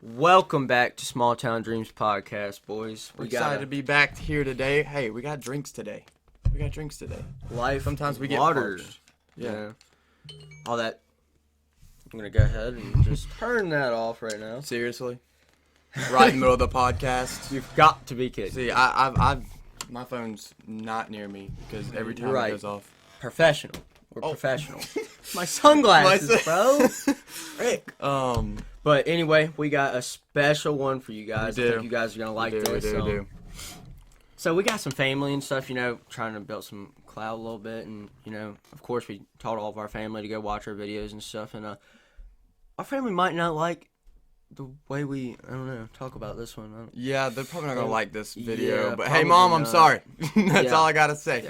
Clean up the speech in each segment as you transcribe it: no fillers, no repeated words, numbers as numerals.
Welcome back to Small Town Dreams Podcast, boys. We're excited to be back here today. Hey, we got drinks today. Life. Sometimes we get water. parched. Yeah. All that. I'm going to go ahead and just turn that off right now. Seriously? Right in the middle of the podcast? You've got to be kidding. See, my phone's not near me because every time Right. it goes off. Professional. We're professional. My sunglasses, bro. Rick. But anyway, we got a special one for you guys. I think you guys are going to like this. We do. So we got some family and stuff, trying to build some clout a little bit. And, of course, we taught all of our family to go watch our videos and stuff. And our family might not like the way we, talk about this one. Yeah, they're probably not going to like this video. Yeah, but hey, Mom, I'm sorry. That's Yeah. all I got to say.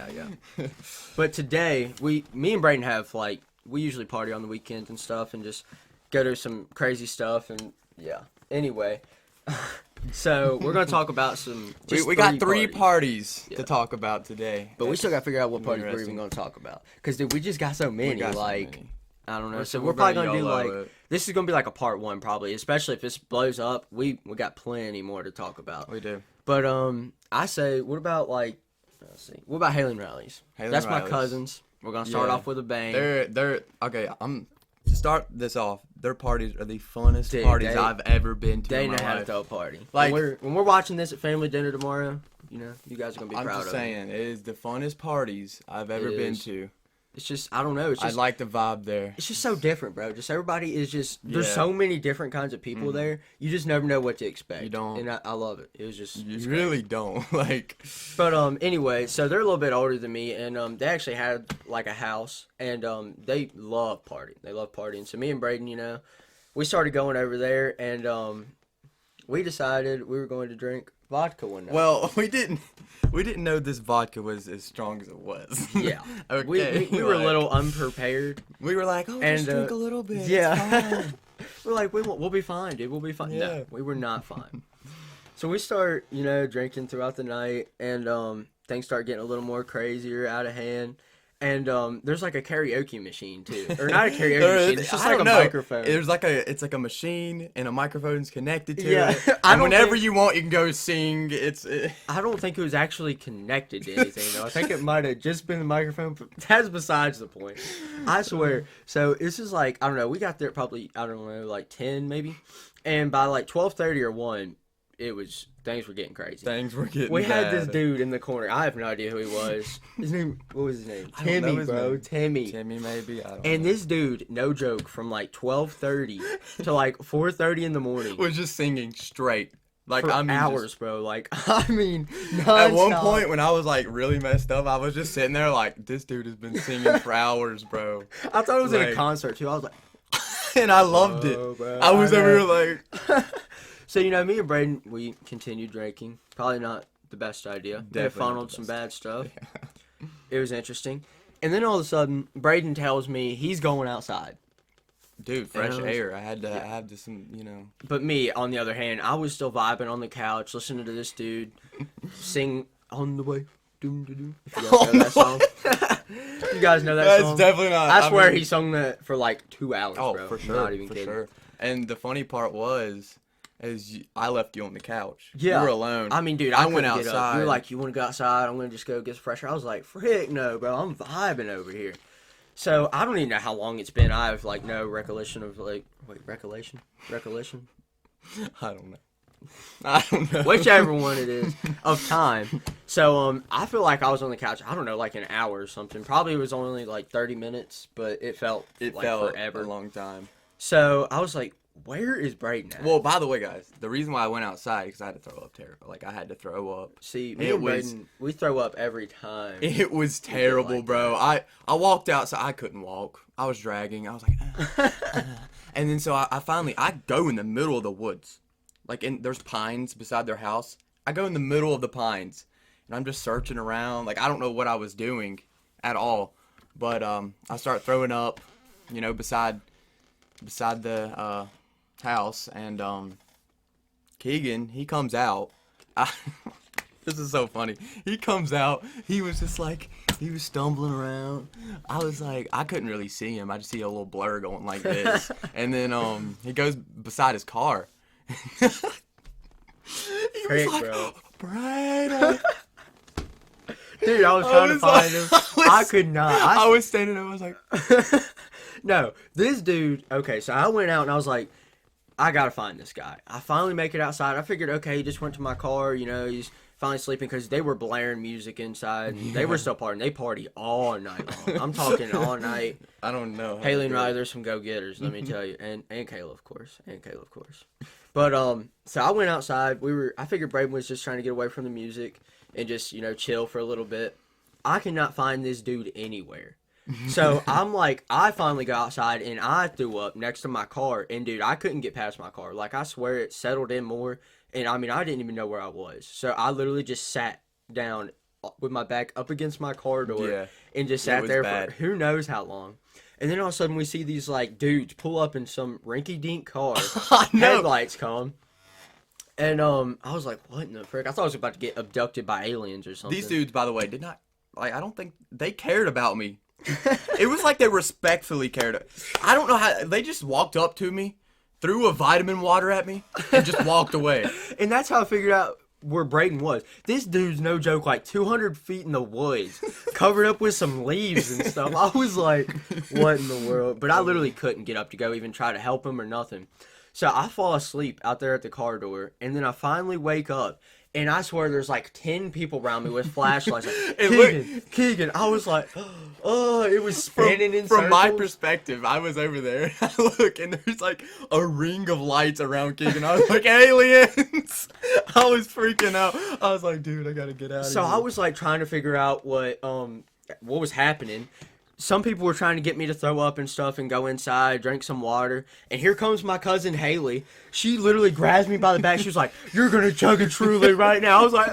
Yeah. But today, me and Brayden have, we usually party on the weekends and stuff and just go to some crazy stuff. And, yeah. Anyway. So, we're going to talk about some. We got three parties. parties to talk about today. But we still got to figure out what parties we're Interesting. even going to talk about. Because, dude, we just got so many. I don't know. So, We're we're probably going to do, YOLO it. this is going to be like a part one, probably. Especially if this blows up. We got plenty more to talk about. We do. But, I say, what about, let's see. What about Hailing Rallies? That's my Rallies. cousins. We're going to start Yeah. off with a bang. They're okay. To start this off. Their parties are the funnest Dude, parties I've ever been to. They in know my how to life. throw a party. Like- when we're watching this at family dinner tomorrow, you guys are gonna be I'm proud just of it. saying, it is the funnest parties I've ever It been is. to. It's just I don't know. It's I just like the vibe there. it's just so different, bro. Just everybody is just there's Yeah. so many different kinds of people there. You just never know what to expect. You don't. and I love it. It was just You it's really don't like. But anyway, so they're a little bit older than me, and they actually had like a house, and they love partying. They love partying. So me and Brayden, we started going over there, and we decided we were going to drink vodka one night. Well, we didn't know this vodka was as strong as it was. Yeah, Okay. we were a like, little unprepared. We were like, and, just drink a little bit. Yeah, It's fine. we're like, we'll be fine, dude. We'll be fine. Yeah. No, we were not fine. So we start, drinking throughout the night, and things start getting a little more crazier, out of hand. And there's like a karaoke machine too, or not a karaoke machine. It's just I like don't a know. microphone. It's like a machine, and a microphone's connected to Yeah. it. I And don't whenever think- you want, you can go sing. I don't think it was actually connected to anything though. I think it might have just been the microphone. But that's besides the point. I swear. So this is like I don't know. We got there probably like 10 maybe, and by like 12:30 or 1, it was things were getting crazy. Things were getting We had bad. this dude in the corner. I have no idea who he was. What was his name? I don't know Timmy, his bro. name. Timmy. Timmy, maybe. I don't And know. this dude, no joke, from like 12:30 to like 4:30 in the morning. was just singing straight. Like, For I mean, hours, bro. Like, I mean, at one nonstop. point when I was like really messed up, I was just sitting there like, this dude has been singing for hours, bro. I thought it was in a like- concert too. I was like, And I loved it. Oh, bro, I was I over know. here like, so me and Brayden, we continued drinking. Probably not the best idea. They Definitely not funneled the some best. bad stuff. It was interesting. And then all of a sudden, Brayden tells me he's going outside. dude, fresh And I was- air. I had to have this, But me, on the other hand, I was still vibing on the couch, listening to this dude sing "On the Way." Doom, doom, doom. If you guys know that song. You guys know that That's song? definitely not. I swear mean- he sung that for like 2 hours, Oh, bro. for sure, Not even for kidding. sure. And the funny part was, I left you on the couch. Yeah. You were alone. I mean, dude, I I went couldn't get up. outside. You were like, you want to go outside? I'm going to just go get some fresh air. I was like, frick no, bro. I'm vibing over here. So, I don't even know how long it's been. I have, like, no recollection of, like, recollection? I don't know. I don't know. Whichever one it is of time. So, I feel like I was on the couch, I don't know, like an hour or something. Probably it was only, like, 30 minutes, but it felt It like felt forever. a long time. So, I was like, where is Brayden at? Well, by the way, guys, the reason why I went outside because I had to throw up terrible. Like I had to throw up. See, me it and was- Brayden, we throw up every time. It was terrible, like bro. I walked outside. I couldn't walk. I was dragging. I was like, and then so I finally go in the middle of the woods, like there's pines beside their house. I go in the middle of the pines, and I'm just searching around. Like I don't know what I was doing at all, but I start throwing up, beside the house, and Keegan, he comes out. This is so funny. He comes out. He was just like, he was stumbling around. I was like, I couldn't really see him. I just see a little blur going like this. And then he goes beside his car. He Prick, was like, bro. Brandon. Dude, I was trying to was find like- him. I could not. I was standing there. I was like, No, this dude. Okay, so I went out and I was like, I gotta find this guy. I finally make it outside. I figured, okay, he just went to my car. You know, he's finally sleeping because they were blaring music inside. They were still partying. They party all night long. I'm talking all night. I don't know. how Haley to and do it. Riley, there's some go-getters, let me tell you, and Kayla, of course, But so I went outside. I figured Braden was just trying to get away from the music and just chill for a little bit. I cannot find this dude anywhere. So I'm like, I finally got outside and I threw up next to my car, and dude, I couldn't get past my car. Like, I swear it settled in more, and I mean, I didn't even know where I was. So I literally just sat down with my back up against my car door Yeah. and just It sat was there bad. for who knows how long. And then all of a sudden we see these like dudes pull up in some rinky-dink car. I know. Headlights come. And I was like, what in the frick? I thought I was about to get abducted by aliens or something. These dudes, by the way, did not like. I don't think they cared about me. It was like they respectfully cared. I don't know how they just walked up to me, threw a vitamin water at me, and just walked away. And that's how I figured out where Braden was. This dude's no joke, like 200 feet in the woods, covered up with some leaves and stuff. I was like, what in the world? But I literally couldn't get up to go even try to help him or nothing. So I fall asleep out there at the car door, and then I finally wake up, and I swear there's like 10 people around me with flashlights. Like, Keegan. I was like, oh, it was spinning in From my circles. perspective, I was over there. I look, and there's like a ring of lights around Keegan. I was like, aliens! I was freaking out. I was like, dude, I gotta get out of So here. I was like trying to figure out what was happening. Some people were trying to get me to throw up and stuff and go inside, drink some water. And here comes my cousin Haley. She literally grabs me by the back. She was like, "You're gonna chug a Truly right now." I was like,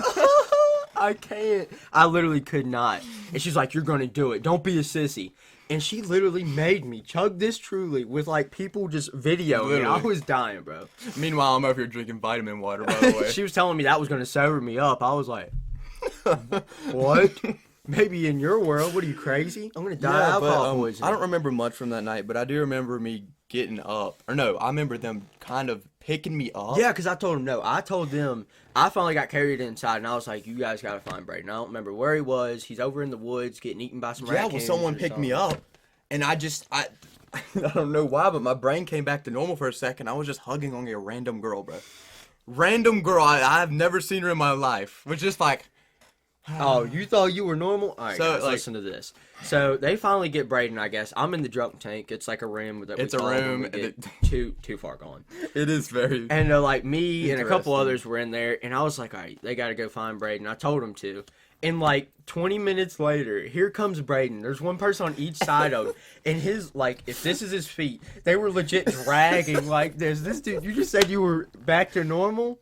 I can't. I literally could not. And she's like, "You're gonna do it. Don't be a sissy." And she literally made me chug this Truly with like people just videoing me. I Literally. was dying, bro. Meanwhile, I'm over here drinking vitamin water, by the way. She was telling me that was gonna sober me up. I was like, what? Maybe in your world, what are you, crazy? I'm gonna die of alcohol poisoning. I don't remember much from that night, but I do remember me getting up. Or no, I remember them kind of picking me up. Yeah, because I told them no. I told them I finally got carried inside, and I was like, "You guys gotta find Braden." I don't remember where he was. He's over in the woods getting eaten by some Yeah, raccoons. well, someone or picked me something. up, and I I don't know why, but my brain came back to normal for a second. I was just hugging on a random girl, bro. Random girl. I've never seen her in my life. Was just like, Oh, you thought you were normal? All right, So, guys, like- listen to this. So they finally get Braden. I guess I'm in the drunk tank. It's like a room that It's we a call when room we get that- too far gone. it is very. And like me and a couple Interesting. others were in there, and I was like, all right, they got to go find Braden. I told them to. And like 20 minutes later, here comes Braden. There's one person on each side of him, and his like, if this is his feet, they were legit dragging like this. This dude, you just said you were back to normal.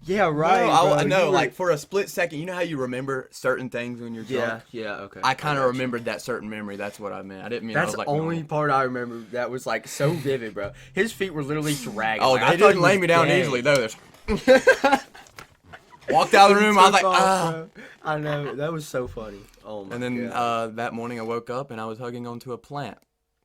Yeah, right. I bro. know, You were- like for a split second, you know how you remember certain things when you're drunk. yeah, okay. I kind of got you. remembered that certain memory. That's what I meant. I didn't mean I That's was like the only normal. part I remember that was like so vivid, bro. His feet were literally dragging. Oh, like, I they thought didn't he lay was me down dead. easily though. Walked out of the room. I was like, Took off, ah. bro. I know that was so funny. Oh my And then god. that morning I woke up and I was hugging onto a plant.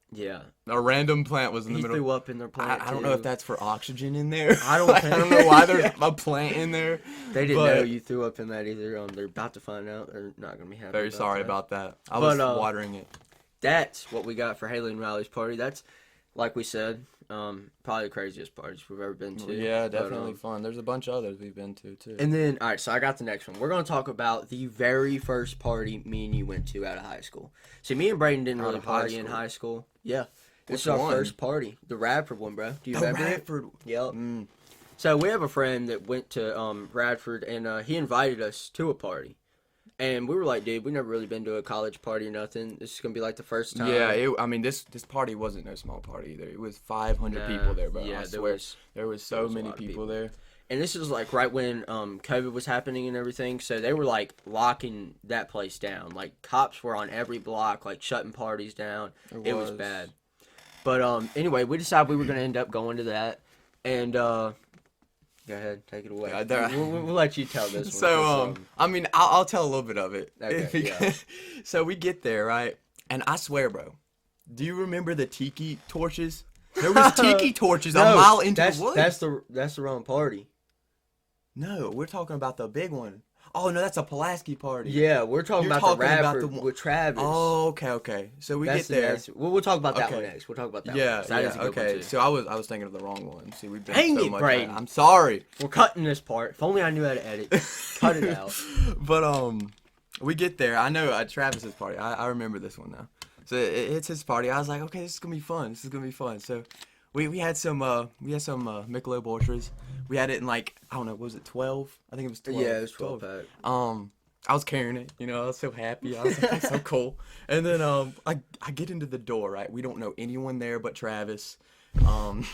Yeah, A random plant was in the he middle. threw up in their plant. I don't know too. if that's for oxygen in there. I don't Like, I don't know why there's Yeah. a plant in there. They didn't but- know you threw up in that either. They're about to find out. They're not gonna be happy. Very sorry that. about that. I But, was watering it. That's what we got for Haley and Riley's party. That's like we said, probably the craziest parties we've ever been to. Yeah, But, definitely fun. There's a bunch of others we've been to too. And then, all right, so I got the next one. We're going to talk about the very first party me and you went to out of high school. See, me and Braden didn't Out really of high party in school? high school. Yeah. This Which is our one? first party. The Radford one, bro. Do you the remember it? Radford. Yep. Mm. So we have a friend that went to Radford, and he invited us to a party. And we were like, dude, we never really been to a college party or nothing. This is going to be like the first time. Yeah, I mean this party wasn't no small party either. It was 500 people there, bro. Yeah, I there swear. was. There was there so was a many lot of people people. there. And this is like right when COVID was happening and everything. So they were like locking that place down. Like cops were on every block, like shutting parties down. It was bad. But anyway, we decided we were gonna end up going to that. And go ahead, take it away. Yeah, there- We'll let you tell this one. So 'cause, I mean I'll tell a little bit of it. Okay, yeah. So we get there, right? And I swear, bro. Do you remember the tiki torches? There was tiki torches a mile into that's, the woods. That's the wrong party. No, we're talking about the big one. Oh no, that's a Pulaski party. Yeah, we're talking You're about talking the about Radford the one- with Travis. Oh, okay. So we That's get there. We'll talk about that Okay. one next. We'll talk about that one Yeah, next. That is a good one, okay. too. So I was thinking of the wrong one. See, we've been Dang so it, much. Braden. I'm sorry, We're cutting this part. If only I knew how to edit. Cut it out. but we get there. I know at Travis's party. I remember this one now. So it's his party. I was like, okay, this is gonna be fun. So we had some Michelob Ultras. We had it in like, I don't know, what was it 12? I think it was 12. Yeah, it was 12 pack. I was carrying it, I was so happy. I was like, so cool. And then I get into the door, right? We don't know anyone there but Travis. And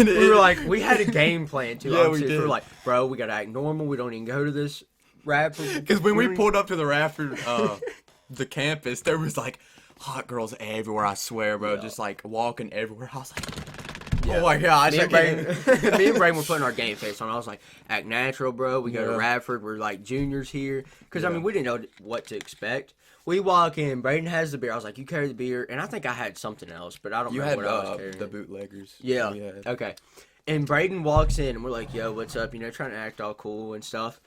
We were like, we had a game plan too. Yeah, we obviously. did. We were like, bro, we gotta act normal. We don't even go to this Radford. because when we pulled up to the Radford, the campus, there was like hot girls everywhere. I swear, bro, just like walking everywhere. I was like, oh my gosh, Me I and, can't. Braden, me and Braden were putting our game face on. I was like, act natural, bro. We go to Yeah. Radford. We're like juniors here. Because, I Yeah. mean, we didn't know what to expect. We walk in. Braden has the beer. I was like, you carry the beer. And I think I had something else, but I don't You remember had what I was carrying. the bootleggers. Yeah. Yeah. Okay. And Braden walks in, and we're like, yo, what's up? Trying to act all cool and stuff.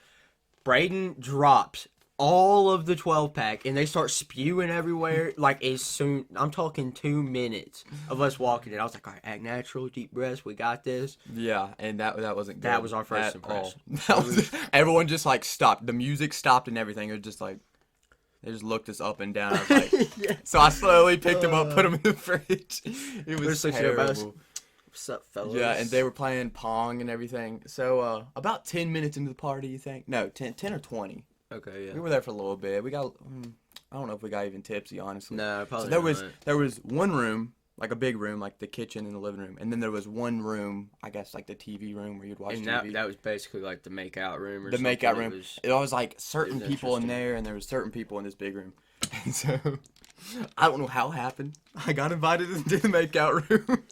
Braden drops all of the 12 pack, and they start spewing everywhere. Like, as soon, I'm talking 2 minutes of us walking in. I was like, all right, act natural, deep breaths, we got this. Yeah, and that wasn't good. That was our first at all. impression. That was, everyone just like stopped. The music stopped and everything. It was just like they just looked us up and down. I was like, Yeah. so I slowly picked them up, put them in the fridge. It was so chill about us. terrible. What's up, fellas? Yeah, and they were playing Pong and everything. So about 10 minutes into the party, you think? No, 10 or 20. Okay, yeah. We were there for a little bit. We got I don't know if we got even tipsy, honestly. No, So probably there was one room, like a big room, like the kitchen and the living room, and then there was one room, I guess like the TV room where you'd watch And TV. that was basically like the make-out room or The something. makeout It room. was- It was like certain it was people in interesting. there, and there was certain people in this big room. And so I don't know how it happened. I got invited into the makeout room.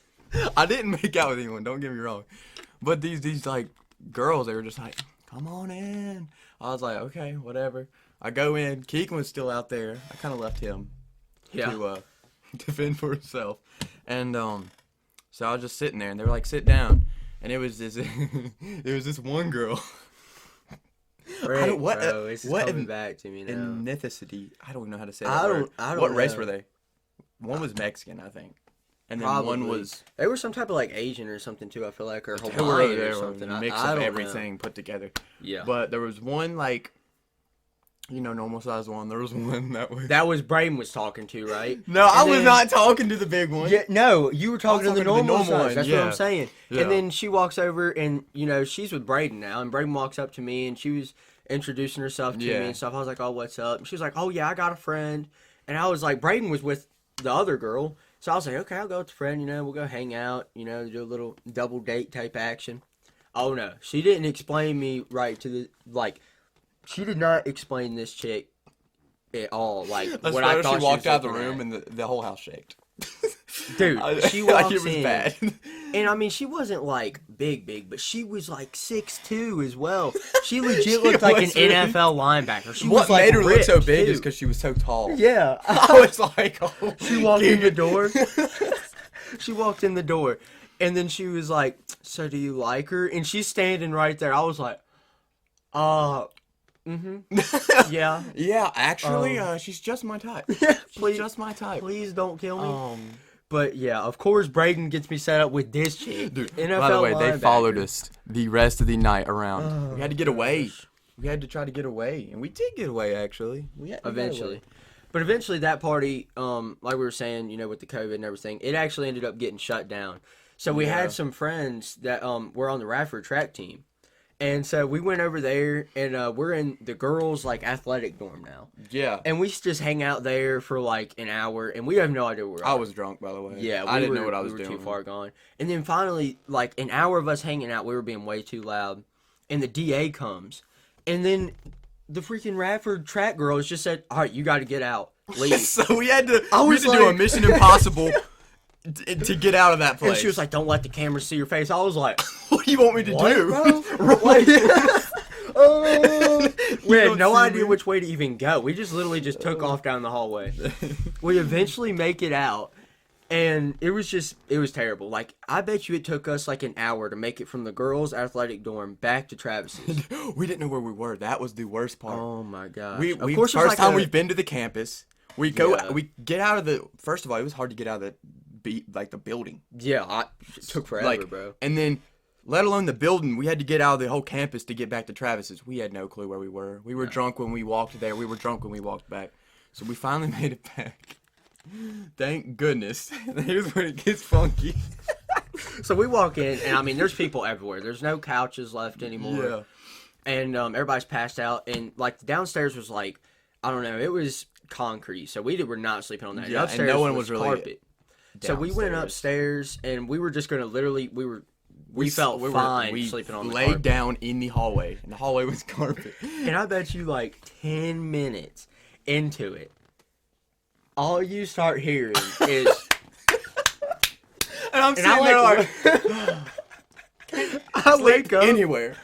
I didn't make out with anyone. Don't get me wrong, but these like girls, they were just like, "Come on in." I was like, "Okay, whatever." I go in. Keegan was still out there. I kind of left him Yeah. to defend for himself, and so I was just sitting there, and they were like, "Sit down," and it was this one girl. Right, what bro, it's what coming back to me now. ethnicity? I don't even know how to say I that don't- word. I don't What race know. were they? One was Mexican, I think, and then Probably. one was They were some type of like Asian or something too. I feel like, or they Hawaiian were or something. a mix I of don't know. everything put together. Yeah, But there was one like, normal sized one. There was one that was. that was Braden was talking to, right? No, I And was then- not talking to the big one. Yeah, no, you were talking to the talking to the normal, normal size. one, That's what yeah. I'm saying. Yeah. And then she walks over, and she's with Braden now, and Braden walks up to me, and she was introducing herself to Yeah. me and stuff. I was like, "Oh, what's up?" And she was like, "Oh yeah, I got a friend," and I was like, Braden was with the other girl, so I was like, "Okay, I'll go with the friend. We'll go hang out. Do a little double date type action." Oh no, she didn't explain me right to the like. She did not explain this chick at all. Like I what I swear thought she walked was out of the looking room at. and the whole house shaked. Dude, she Like, walks it was in, bad. and I mean, she wasn't like big, but she was like 6'2" as well. She legit She looked like an was really- NFL linebacker. She What was like made her look so ripped, big too. is because she was so tall. Yeah, I was like, oh, she walked in the dude. door. She walked in the door, and then she was like, "So do you like her?" And she's standing right there. I was like, yeah. Yeah, actually, she's just my type. Please, She's just my type. please don't kill me. But yeah, of course, Braden gets me set up with this chick. Dude, NFL by the way, they linebacker. followed us the rest of the night around. Oh, we had to get away. gosh. We had to try to get away, and we did get away. Actually, we got Eventually. away. But eventually that party, like we were saying, with the COVID and everything, it actually ended up getting shut down. So we Yeah. had some friends that were on the Radford track team. And so we went over there, and we're in the girls' like athletic dorm now. Yeah, And we just hang out there for like an hour, and we have no idea where we are. I was drunk, by the way. Yeah, I didn't know were- what I was we were doing. too far gone. And then finally, like an hour of us hanging out, we were being way too loud. And the DA comes, and then the freaking Radford track girls just said, "All right, you got to get out, leave." So we had to. I We was had to do a like- Mission Impossible to get out of that place. And she was like, "Don't let the camera see your face." I was like, "What do you want me to "What, do?" bro?" Like, we had don't no see idea me? which way to even go. We just literally just took off down the hallway. We eventually make it out, And it was terrible. Like, I bet you it took us like an hour to make it from the girls' athletic dorm back to Travis's. We didn't know where we were. That was the worst part. Oh my gosh. We of course, it was first like time we've been to the campus. We go, Yeah. we get out of the. First of all, it was hard to get out of the building. Yeah, it took forever, Like, bro. and then, let alone the building, we had to get out of the whole campus to get back to Travis's. We had no clue where we were. We were drunk when we walked there. We were drunk when we walked back. So we finally made it back. Thank goodness. Here's when it gets funky. So we walk in, and I mean, there's people everywhere. There's no couches left anymore. Yeah. And everybody's passed out. And like the downstairs was like, I don't know, it was concrete. So we were not sleeping on that. Yeah, and Upstairs no one was really carpet. So we went downstairs. upstairs, and we were just gonna literally, we felt fine we sleeping on the laid carpet. down in the hallway, and the hallway was carpet. And I bet you like 10 minutes into it, all you start hearing is, And I'm and I sitting there like, like, I wake up, anywhere.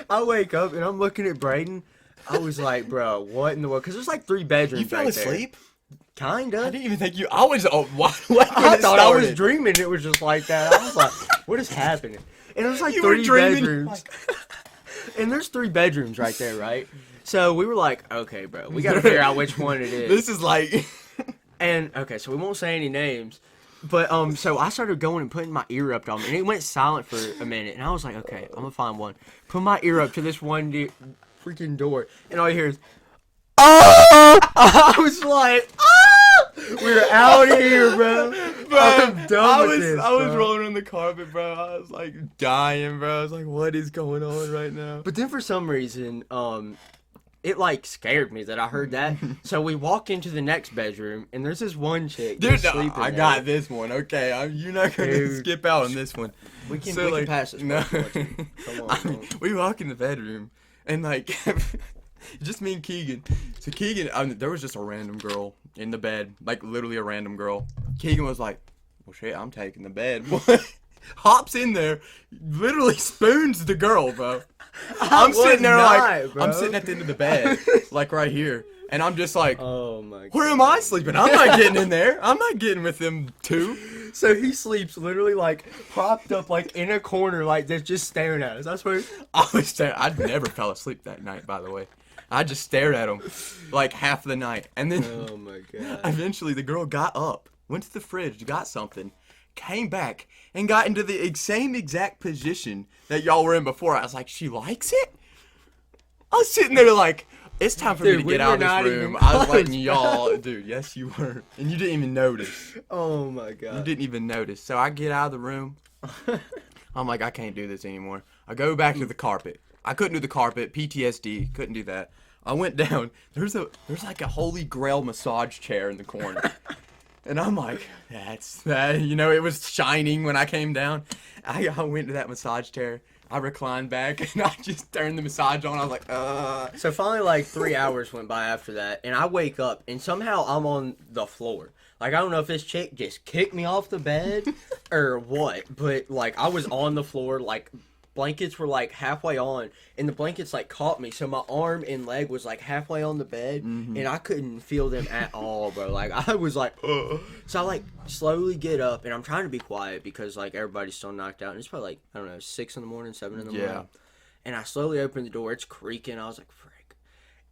I wake up, and I'm looking at Braden. I was like, bro, what in the world? Because there's like 3 bedrooms. You fell right there. asleep? I Kinda. didn't even think you. I was. Oh, what? I thought I was dreaming. It was just like that. I was like, what is happening? And it was like You were 3 dreaming, bedrooms. And there's 3 bedrooms right there, right? So we were like, okay, bro, we got to figure out which one it is. This is like. And okay, so we won't say any names, but so I started going and putting my ear up to them, and it went silent for a minute, and I was like, okay, I'm gonna find one. Put my ear up to this one freaking door, and all you hear is, oh! I was like, oh! We're out of here, bro. I'm done with this, I was bro. rolling on the carpet, bro. I was like dying, bro. I was like, what is going on right now? But then for some reason, it like scared me that I heard that. So we walk into the next bedroom, and there's this one chick Dude, just no, sleeping I there. got this one. Okay, you're not gonna Dude. skip out on this one. We can, So, we like, can pass this. no. one. Come on, come on. We walk in the bedroom, and like, just me and Keegan. So Keegan, there was just a random girl in the bed, like literally a random girl. Keegan was like, "Well, shit, I'm taking the bed." Hops in there, literally spoons the girl, bro. I'm was sitting there not, like, bro. I'm sitting at the end of the bed, like right here, and I'm just like, Oh my god. where am I sleeping? I'm not getting in there. I'm not getting with them 2. So he sleeps literally like propped up like in a corner like this, just staring at us. I swear. I was staring. I never fell asleep that night, by the way. I just stared at him like half the night, and then Oh my god. eventually the girl got up, went to the fridge, got something, came back, and got into the same exact position that y'all were in before. I was like, she likes it? I was sitting there like, it's time for me Dude, to we get were out of not this even room. I was close, letting y'all, dude, yes you were. And you didn't even notice. Oh my You god. didn't even notice. So I get out of the room. I'm like, I can't do this anymore. I go back to the carpet. I couldn't do the carpet. PTSD. Couldn't do that. I went down. There's like a Holy Grail massage chair in the corner. And I'm like, that's that. You know, it was shining when I came down. I went to that massage chair. I reclined back and I just turned the massage on. I was like, So finally, like 3 hours went by after that, and I wake up, and somehow I'm on the floor. Like, I don't know if this chick just kicked me off the bed or what, but like I was on the floor, like blankets were like halfway on, and the blankets like caught me, so my arm and leg was like halfway on the bed, and I couldn't feel them at all, bro. Like I was like, ugh. So I like slowly get up, and I'm trying to be quiet because like everybody's still knocked out, and it's probably like, I don't know, 6 in the morning, 7 in the morning. And I slowly open the door, it's creaking. I was like, frick.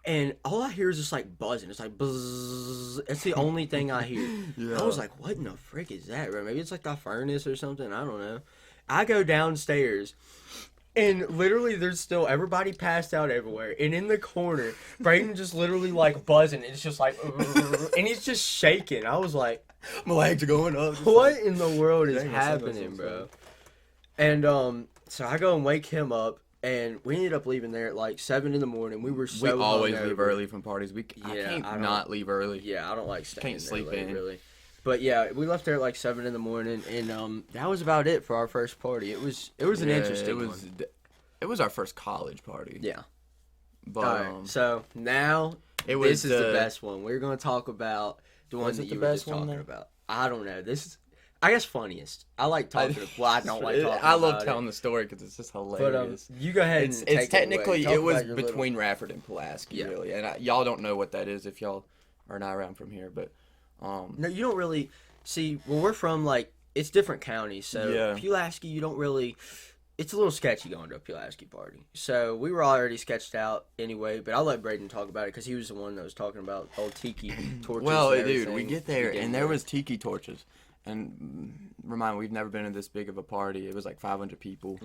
And all I hear is just like buzzing. It's like buzz. It's the only thing I hear. Yeah. I was like, what in the frick is that, bro? Maybe it's like the furnace or something. I don't know. I go downstairs, and literally there's still everybody passed out everywhere. And in the corner, Brayden just literally like buzzing. It's just like, and he's just shaking. I was like, my legs are going up. what in the world is Dang, I said that happening, so bro? And so I go and wake him up, and we ended up leaving there at like 7 in the morning. We were so We always hungover. leave early from parties. I Yeah, can't I don't- not leave early. Yeah, I don't like staying Can't there sleep late, in. really. But yeah, we left there at like 7 in the morning, and that was about it for our first party. It was an interesting one. It was our first college party. Yeah. But All right. So now it was this is the best one. We're gonna talk about the one Was that it the you were best just one, talking though? about. I don't know. This is, I guess, funniest. I like talking. Well, I don't like talking. I love about telling it. the story because it's just But hilarious. you go ahead and It's take technically it, away. it Talk was about your little- between Rafford and Pulaski, Yeah. really, and y'all don't know what that is if y'all are not around from here. But No, you don't really. see, where we're from, like, it's different counties. So Yeah. Pulaski, you don't really. It's a little sketchy going to a Pulaski party. So we were already sketched out anyway, but I'll let Braden talk about it because he was the one that was talking about old tiki torches. Well, and dude, we everything. get there, He didn't and there know. was tiki torches. And remind me, we've never been to this big of a party. It was like 500 people.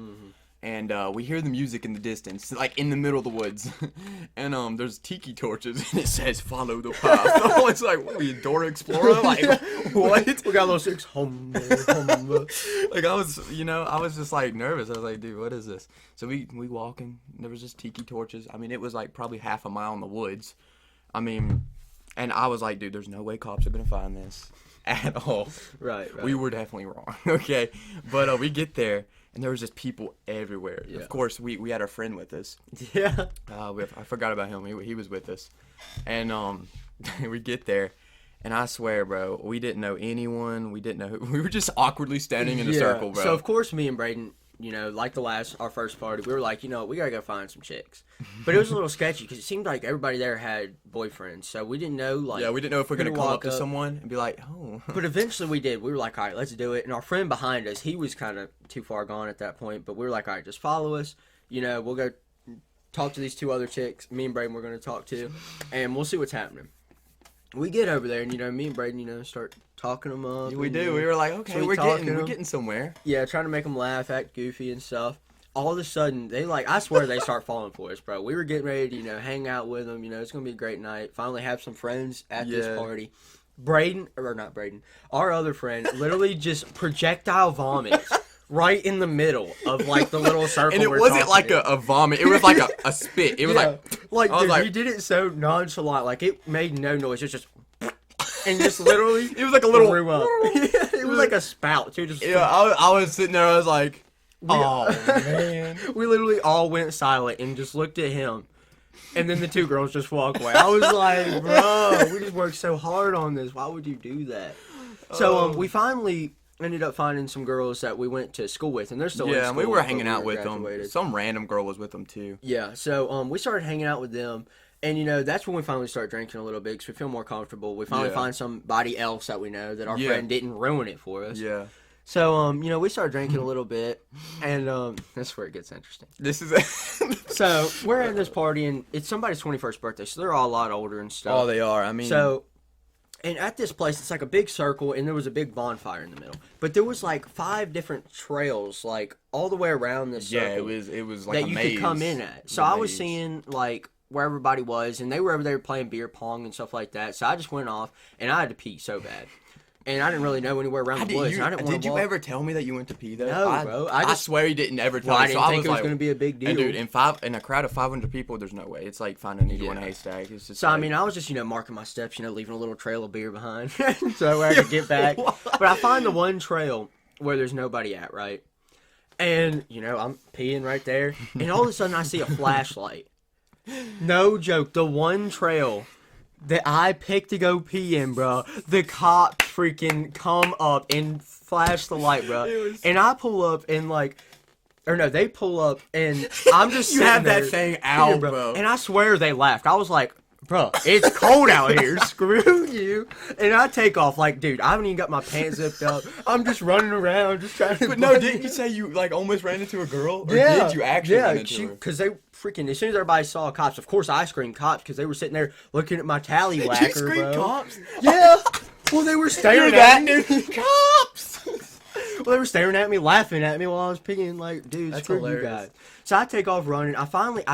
And we hear the music in the distance, like in the middle of the woods. And there's tiki torches, and it says, "Follow the path." Oh, it's like, what are we, Dora Explorer? Like, what? We got those six hum. Like, I was just like nervous. I was like, dude, what is this? So we walking. There was just tiki torches. I mean, it was like probably half a mile in the woods. I mean, and I was like, dude, there's no way cops are gonna find this at all. Right. We were definitely wrong. Okay, but we get there, and there was just people everywhere. Yeah. Of course, we had our friend with us. Yeah. I forgot about him. He was with us, and we get there. And I swear, bro, we didn't know anyone. We didn't know who. We were just awkwardly standing in a circle, bro. So of course, me and Braden, like our first party, we were like, we gotta go find some chicks. But it was a little sketchy because it seemed like everybody there had boyfriends, so we didn't know yeah, we didn't know if we're who gonna to come walk up to someone and be like, oh. But eventually we did. We were like, all right, let's do it. And our friend behind us, he was kind of too far gone at that point, but we were like, all right, just follow us. We'll go talk to these two other chicks. Me and Braden we're gonna talk to, and we'll see what's happening. We get over there, and me and Braden, start talking them up. We and, do. We were like, okay, sweet we're talking getting them. somewhere. Yeah, trying to make them laugh, act goofy and stuff. All of a sudden, I swear they start falling for us, bro. We were getting ready to, hang out with them. It's going to be a great night. Finally have some friends at this party. Not Braden, our other friend, literally just projectile vomits right in the middle of, like, the little circle. And it we're wasn't talking like in. a vomit. It was like a spit. It was Yeah. like, I was dude, like, he did it so nonchalant. Like, it made no noise. It's just... And just literally... it was like a little... threw up. It was like a spout, too. Just... Yeah, I was sitting there, I was like, oh, man. We literally all went silent and just looked at him. And then the two girls just walk away. I was like, bro, we just worked so hard on this. Why would you do that? So we finally ended up finding some girls that we went to school with, and they're still in Yeah, school. and we were but hanging out with them. graduated. Some random girl was with them, too. Yeah, so we started hanging out with them. And, that's when we finally start drinking a little bit because we feel more comfortable. We finally Yeah. find somebody else that we know that our Yeah. friend didn't ruin it for us. Yeah. So, we started drinking a little bit, and that's where it gets interesting. This is... So, we're at this party, and it's somebody's 21st birthday, so they're all a lot older and stuff. Oh, they are. I mean... So, and at this place, it's like a big circle, and there was a big bonfire in the middle. But there was, like, 5 different trails, like, all the way around this circle. yeah, it was like that a you maze. could come in at. So, I was seeing, like, where everybody was, and they were over there playing beer pong and stuff like that. So, I just went off, and I had to pee so bad. And I didn't really know anywhere around the woods. I didn't want Did to you walk. ever tell me that you went to pee, though? No, bro. I swear you didn't ever tell Well, me. I didn't so think was it was like, going to be a big deal. And dude, in a crowd of 500 people, there's no way. It's like finding a needle in a haystack. It's just So, like, I mean, I was just, marking my steps, leaving a little trail of beer behind. So I could get back. But I find the one trail where there's nobody at, right? And, I'm peeing right there. And all of a sudden, I see a flashlight. No joke. The one trail that I picked to go pee in, bro, the cops freaking come up and flash the light, bro. And I pull up and, like... Or no, they pull up, and I'm just You sitting have that there thing out, peeing, bro. And I swear they laughed. I was like, bro, it's cold out here. Screw you. And I take off like, dude, I haven't even got my pants zipped up. I'm just running around, just trying to... But no, didn't you say you, like, almost ran into a girl? Or Yeah, did you actually run into she, her? because they freaking, as soon as everybody saw cops, of course I screamed cops because they were sitting there looking at my tallywhacker, You screamed bro. cops? Yeah. Well, they were You're staring that at me. dude. Cops! Well, they were staring at me, laughing at me while I was peeing. Like, dude, That's screw hilarious. you guys. So I take off running. I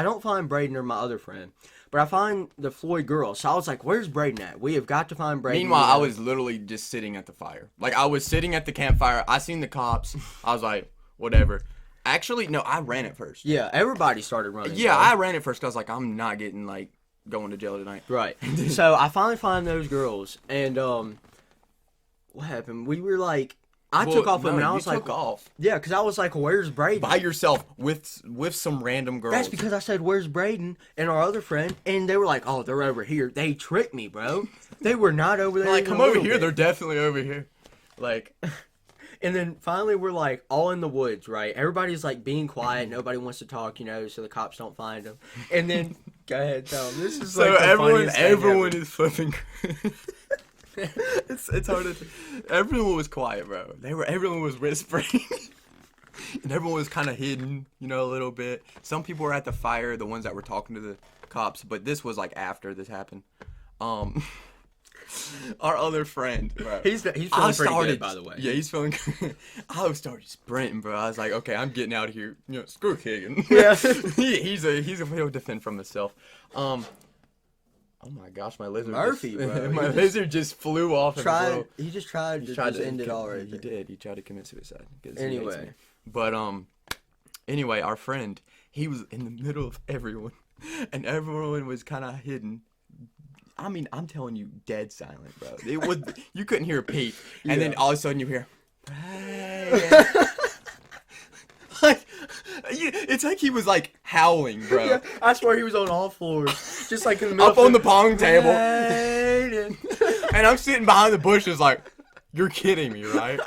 don't find Braden or my other friend, but I find the Floyd girl. So I was like, where's Braden at? We have got to find Braden. Meanwhile, I was literally just sitting at the fire. Like, I was sitting at the campfire. I seen the cops. I was like, whatever. Actually, no, I ran it first. Yeah, everybody started running. Yeah, bro. I ran it first because I was like, I'm not getting, like, going to jail tonight. Right. So I finally find those girls, and what happened? We were like, I took off with them, and I was like, took off yeah, because I was like, where's Braden? by yourself with some random girls. That's because I said, where's Braden and our other friend, and they were like, oh, they're over here. They tricked me, bro. They were not over there. like, even come a over little here. bit. They're definitely over here. Like, And then finally we're like all in the woods, right? Everybody's like being quiet. Nobody wants to talk, so the cops don't find them. And then, go ahead, tell them. This is so like the everyone funniest thing ever. is flipping. It's hard to. Everyone was quiet, bro. Everyone was whispering, and everyone was kind of hidden, you know, a little bit. Some people were at the fire, the ones that were talking to the cops, but this was like after this happened. Our other friend, bro. He's feeling pretty good, by the way. Yeah, he's feeling good. I started sprinting, bro. I was like, okay, I'm getting out of here. You know, screw Keegan. Yeah. He'll defend from himself. Oh my gosh, my lizard. Murphy, bro. My lizard just flew off. He just tried to end it all right He there. did. He tried to commit suicide. 'Cause he hates Anyway. me. But anyway, our friend, he was in the middle of everyone, and everyone was kind of hidden. I mean, I'm telling you, dead silent, bro. It was you couldn't hear a peep, and then all of a sudden you hear, like, it's like he was like howling, bro, Yeah, I swear he was on all fours, just like in the middle. up on the pong table, and and I'm sitting behind the bushes, like, you're kidding me, right?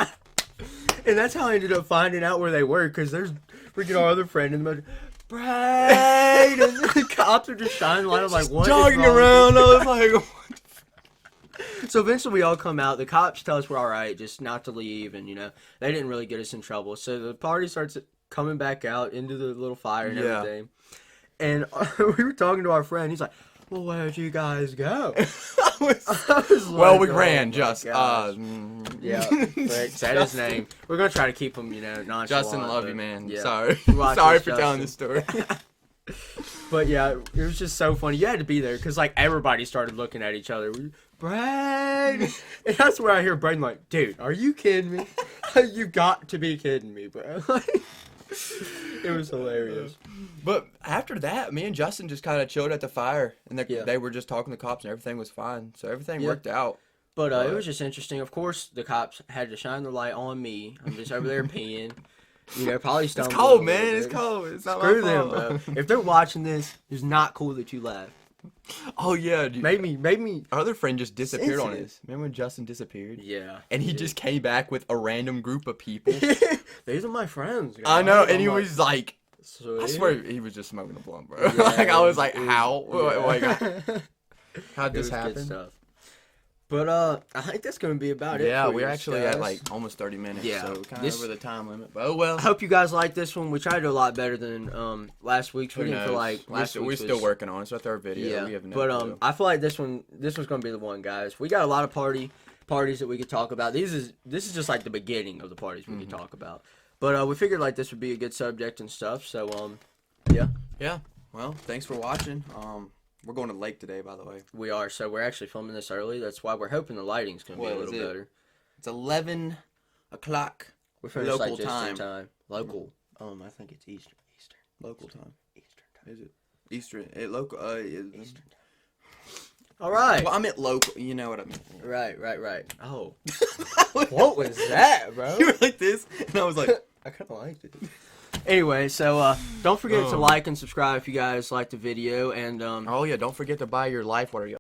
that's how I ended up finding out where they were, because there's freaking our other friend in the middle. Brayden! The cops are just shining light. I'm like, what? Jogging around, I was like. So eventually we all come out. The cops tell us we're all right, just not to leave, and they didn't really get us in trouble. So the party starts coming back out into the little fire and Yeah. everything. And we were talking to our friend. He's like, "Well, where'd you guys go?" I was Well, like, we "Oh ran, my just gosh." Yeah, Rick said his name. We're gonna try to keep him, nonchalant. Justin, love but, you, man. yeah. Sorry, Watch sorry this, for telling Justin. this story. But yeah, it was just so funny. You had to be there because like everybody started looking at each other. Brad, and that's where I hear Braden like, "Dude, are you kidding me? You got to be kidding me, bro!" It was hilarious. But after that, me and Justin just kind of chilled at the fire, and Yeah. they were just talking to cops, and everything was fine. So everything Yeah. worked out. But it was just interesting. Of course, the cops had to shine the light on me. I'm just over there peeing. Probably It's stumbling. cold, a man. little It's bit. cold. It's not Screw my them, fault. bro. If they're watching this, it's not cool that you laugh. Oh yeah, dude. Made me. Our other friend just disappeared on Sensitive. us. Remember when Justin disappeared? Yeah. And he just came back with a random group of people. These are my friends. I know, guys. and he I'm like, was like, I "Sweet." swear he was just smoking a blunt, bro. Yeah, like I was like, it was- how? yeah. How'd It this was good happen? stuff. But I think that's gonna be about it. Yeah, for we're you actually guys. at like almost 30 minutes, Yeah, so kind of this- over the time limit. But oh well. I hope you guys like this one. We tried to do a lot better than last week's. We Who didn't feel knows? like last we're week's still was- working on it. It's our third video. Yeah, We have no but clue. I feel like this was gonna be the one, guys. We got a lot of parties that we could talk about. This is just like the beginning of the parties we could talk about. But we figured like this would be a good subject and stuff. So Yeah. Well, thanks for watching. We're going to the lake today, by the way. we are. So we're actually filming this early. That's why we're hoping the lighting's gonna be What a is little it? better. It's 11 o'clock We're finished local like just in time. time. Local. I think it's Eastern. Local time. Eastern time. Is it Eastern? Local. Eastern time. All right. Well, I meant local. You know what I mean. Right. Oh, what was that, bro? You were like this, and I was like, I kind of liked it. Anyway, so don't forget to Oh. like and subscribe if you guys liked the video, and oh yeah, don't forget to buy your life water.